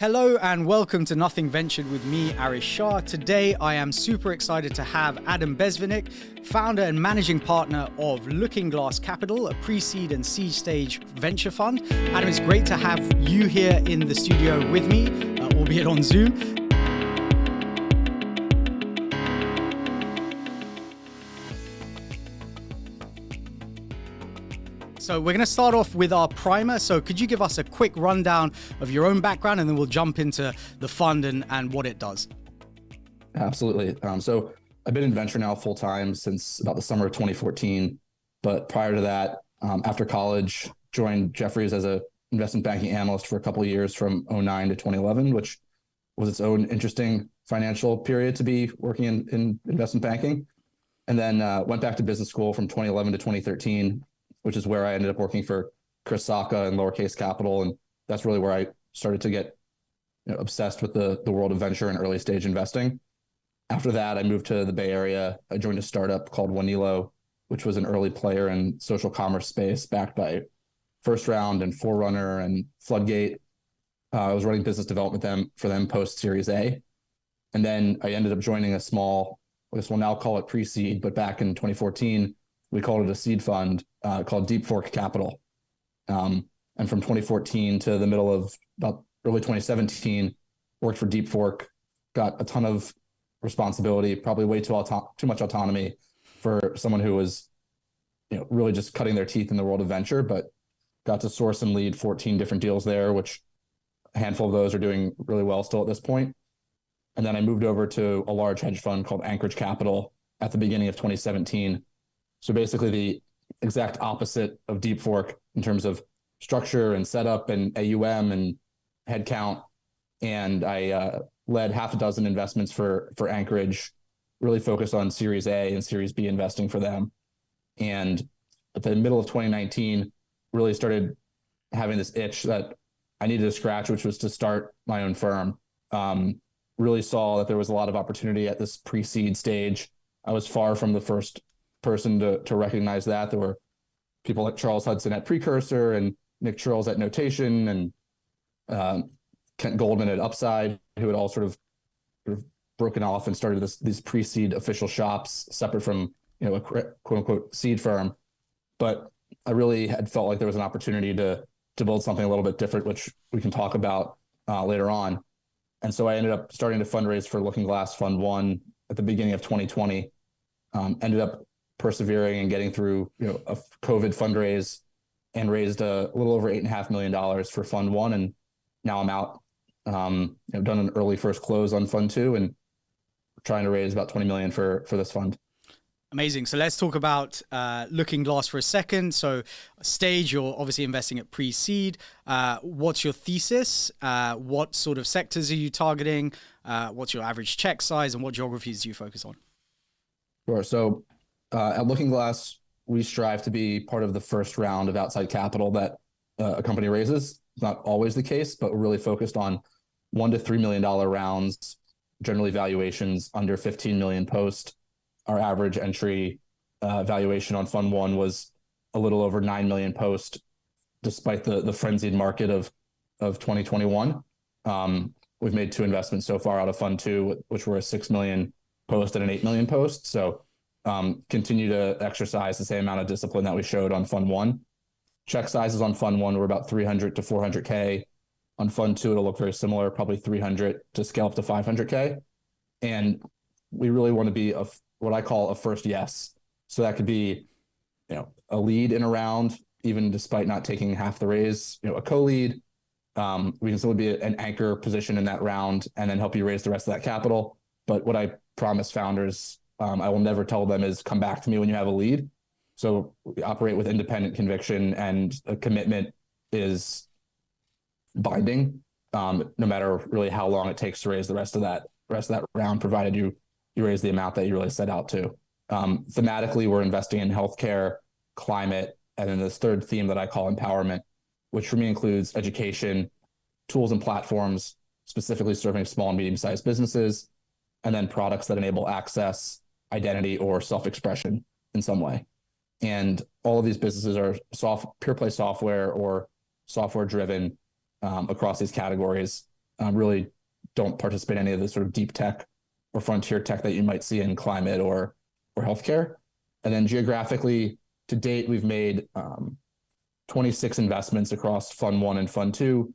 Hello and welcome to Nothing Ventured with me, Arish Shah. Today I am super excited to have Adam Besvinick, founder and managing partner of Looking Glass Capital, a pre-seed and seed stage venture fund. Adam, it's great to have you here in the studio with me, albeit on Zoom. So we're going to start off with our primer. So could you give us a quick rundown of your own background, and then we'll jump into the fund and what it does? Absolutely. So I've been in venture now full time since about the summer of 2014. But prior to that, after college, joined Jefferies as a investment banking analyst for a couple of years from 2009 to 2011, which was its own interesting financial period to be working in investment banking. And then went back to business school from 2011 to 2013, which is where I ended up working for Chris Sacca and Lowercase Capital. And that's really where I started to get obsessed with the world of venture and early stage investing. After that, I moved to the Bay Area. I joined a startup called Wanilo, which was an early player in social commerce space backed by First Round and Forerunner and Floodgate. I was running business development for them post Series A. And then I ended up joining a small, I guess we'll now call it pre-seed, but back in 2014, we called it a seed fund called Deep Fork Capital. And from 2014 to the middle of about early 2017, worked for Deep Fork, got a ton of responsibility, probably way too much autonomy for someone who was really just cutting their teeth in the world of venture, but got to source and lead 14 different deals there, which a handful of those are doing really well still at this point. And then I moved over to a large hedge fund called Anchorage Capital at the beginning of 2017. So basically the exact opposite of Deep Fork in terms of structure and setup and AUM and headcount. And I led half a dozen investments for Anchorage, really focused on Series A and Series B investing for them. And at the middle of 2019, really started having this itch that I needed to scratch, which was to start my own firm. Really saw that there was a lot of opportunity at this pre-seed stage. I was far from the first person to recognize that. There were people like Charles Hudson at Precursor and Nick Churls at Notation and Kent Goldman at Upside, who had all sort of broken off and started these pre-seed official shops separate from a quote unquote seed firm. But I really had felt like there was an opportunity to build something a little bit different, which we can talk about later on. And so I ended up starting to fundraise for Looking Glass Fund 1 at the beginning of 2020. Ended up persevering and getting through a COVID fundraise and raised a little over $8.5 million for Fund 1. And now I'm out. I've done an early first close on Fund 2 and trying to raise about 20 million for this fund. Amazing. So let's talk about Looking Glass for a second. So stage, you're obviously investing at pre-seed. What's your thesis? What sort of sectors are you targeting? What's your average check size and what geographies do you focus on? Sure. So at Looking Glass, we strive to be part of the first round of outside capital that a company raises. It's not always the case, but we're really focused on $1 to $3 million rounds, generally valuations under 15 million post. Our average entry valuation on Fund 1 was a little over 9 million post, despite the frenzied market of 2021. We've made 2 investments so far out of Fund 2, which were a 6 million post and an 8 million post. So continue to exercise the same amount of discipline that we showed on Fund 1. Check sizes on Fund 1 were about 300 to 400K. On Fund 2, it'll look very similar, probably 300 to scale up to 500K. And we really want to be what I call a first yes. So that could be, a lead in a round, even despite not taking half the raise, a co-lead. We can still be an anchor position in that round and then help you raise the rest of that capital. But what I promise founders, I will never tell them is come back to me when you have a lead. So we operate with independent conviction, and a commitment is binding, no matter really how long it takes to raise the rest of that round, provided you raise the amount that you really set out to. Thematically, we're investing in healthcare, climate, and then this third theme that I call empowerment, which for me includes education, tools and platforms, specifically serving small and medium-sized businesses, and then products that enable access, identity, or self-expression in some way. And all of these businesses are pure play software or software driven across these categories. really don't participate in any of the sort of deep tech or frontier tech that you might see in climate or healthcare. And then geographically, to date, we've made 26 investments across Fund 1 and Fund 2.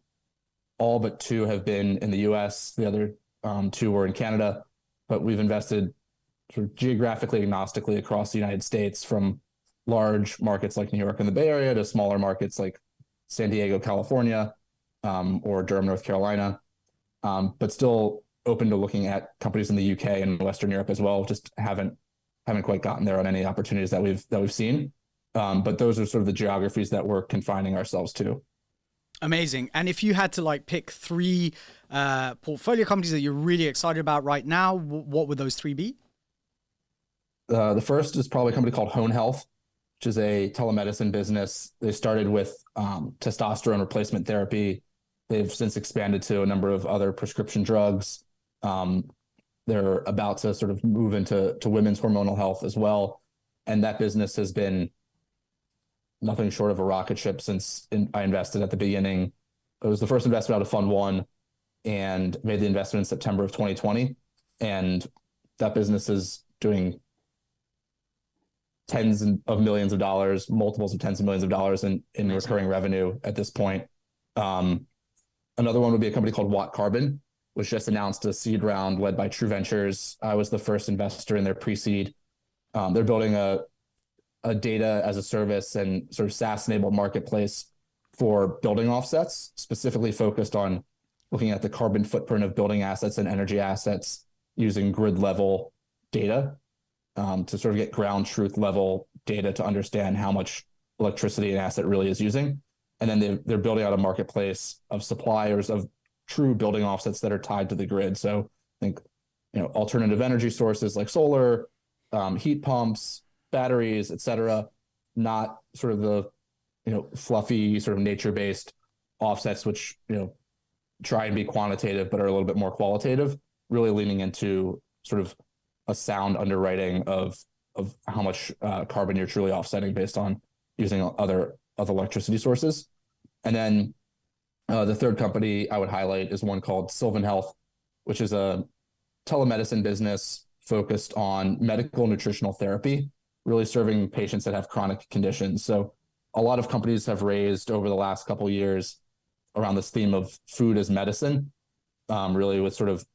All but 2 have been in the US. The other 2 were in Canada. But we've invested sort of geographically agnostically across the United States, from large markets like New York and the Bay Area to smaller markets like San Diego, California, or Durham, North Carolina. But still open to looking at companies in the UK and Western Europe as well. Just haven't quite gotten there on any opportunities that we've seen. But those are sort of the geographies that we're confining ourselves to. Amazing. And if you had to like pick 3 portfolio companies that you're really excited about right now, what would those 3 be? The first is probably a company called Hone Health, which is a telemedicine business. They started with testosterone replacement therapy. They've since expanded to a number of other prescription drugs. They're about to sort of move into women's hormonal health as well. And that business has been nothing short of a rocket ship since I invested at the beginning. It was the first investment out of Fund 1 and made the investment in September of 2020. And that business is doing tens of millions of dollars, multiples of tens of millions of dollars in recurring revenue at this point. Another one would be a company called Watt Carbon, which just announced a seed round led by True Ventures. I was the first investor in their pre-seed. They're building a data as a service and sort of SaaS-enabled marketplace for building offsets, specifically focused on looking at the carbon footprint of building assets and energy assets using grid-level data to sort of get ground truth level data to understand how much electricity an asset really is using. And then they're building out a marketplace of suppliers of true building offsets that are tied to the grid. So I think, alternative energy sources like solar, heat pumps, batteries, et cetera, not sort of the, fluffy sort of nature-based offsets, which, try and be quantitative, but are a little bit more qualitative, really leaning into sort of a sound underwriting of how much carbon you're truly offsetting based on using other electricity sources. And then the third company I would highlight is one called Sylvan Health, which is a telemedicine business focused on medical nutritional therapy, really serving patients that have chronic conditions. So a lot of companies have raised over the last couple of years around this theme of food as medicine, really with sort of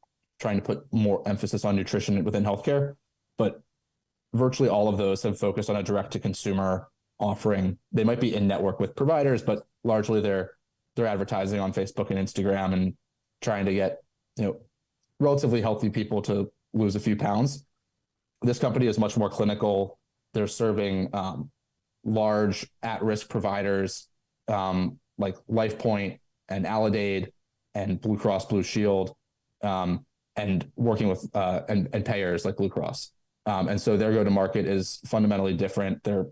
trying to put more emphasis on nutrition within healthcare. But virtually all of those have focused on a direct-to-consumer offering. They might be in network with providers, but largely they're advertising on Facebook and Instagram and trying to get relatively healthy people to lose a few pounds. This company is much more clinical. They're serving large at-risk providers like LifePoint and Aledade and Blue Cross Blue Shield, and working with and payers like Blue Cross. And so their go-to-market is fundamentally different. They're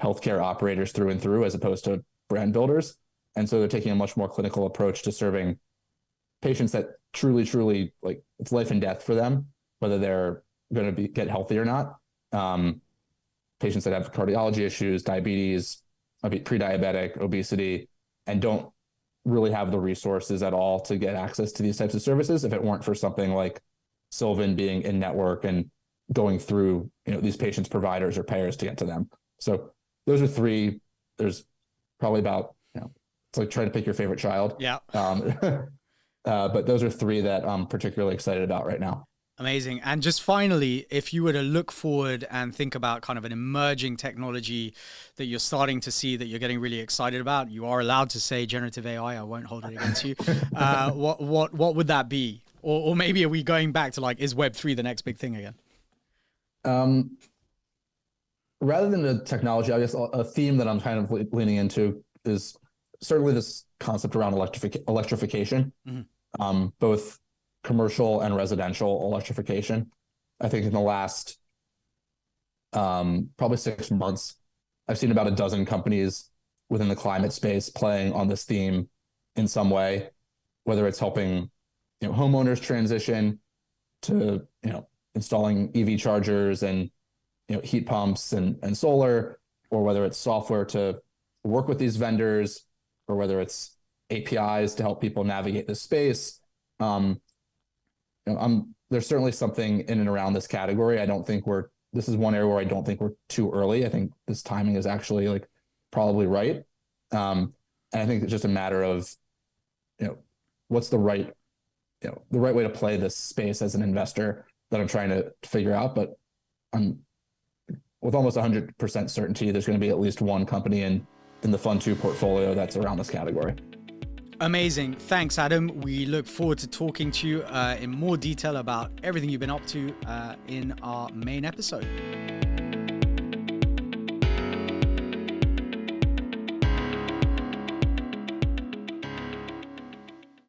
healthcare operators through and through, as opposed to brand builders. And so they're taking a much more clinical approach to serving patients that truly, like, it's life and death for them, whether they're going to get healthy or not. Patients that have cardiology issues, diabetes, pre-diabetic, obesity, and don't really have the resources at all to get access to these types of services if it weren't for something like Sylvan being in network and going through these patients' providers or payers to get to them. So those are 3. There's probably about it's like trying to pick your favorite child. Yeah. But those are 3 that I'm particularly excited about right now. Amazing. And just finally, if you were to look forward and think about kind of an emerging technology that you're starting to see that you're getting really excited about, you are allowed to say generative AI. I won't hold it against you. What would that be? Or maybe are we going back to is Web3 the next big thing again? Rather than the technology, I guess a theme that I'm kind of leaning into is certainly this concept around electrification, both commercial and residential electrification. I think in the last probably 6 months, I've seen about a dozen companies within the climate space playing on this theme in some way, whether it's helping homeowners transition to installing EV chargers and heat pumps and solar, or whether it's software to work with these vendors, or whether it's APIs to help people navigate the space, There's certainly something in and around this category. I don't think this is one area where I don't think we're too early. I think this timing is actually like probably right. And I think it's just a matter of, what's the right way to play this space as an investor that I'm trying to figure out. But I'm with almost 100% certainty, there's going to be at least one company in the Fund 2 portfolio that's around this category. Amazing. Thanks, Adam. We look forward to talking to you in more detail about everything you've been up to in our main episode.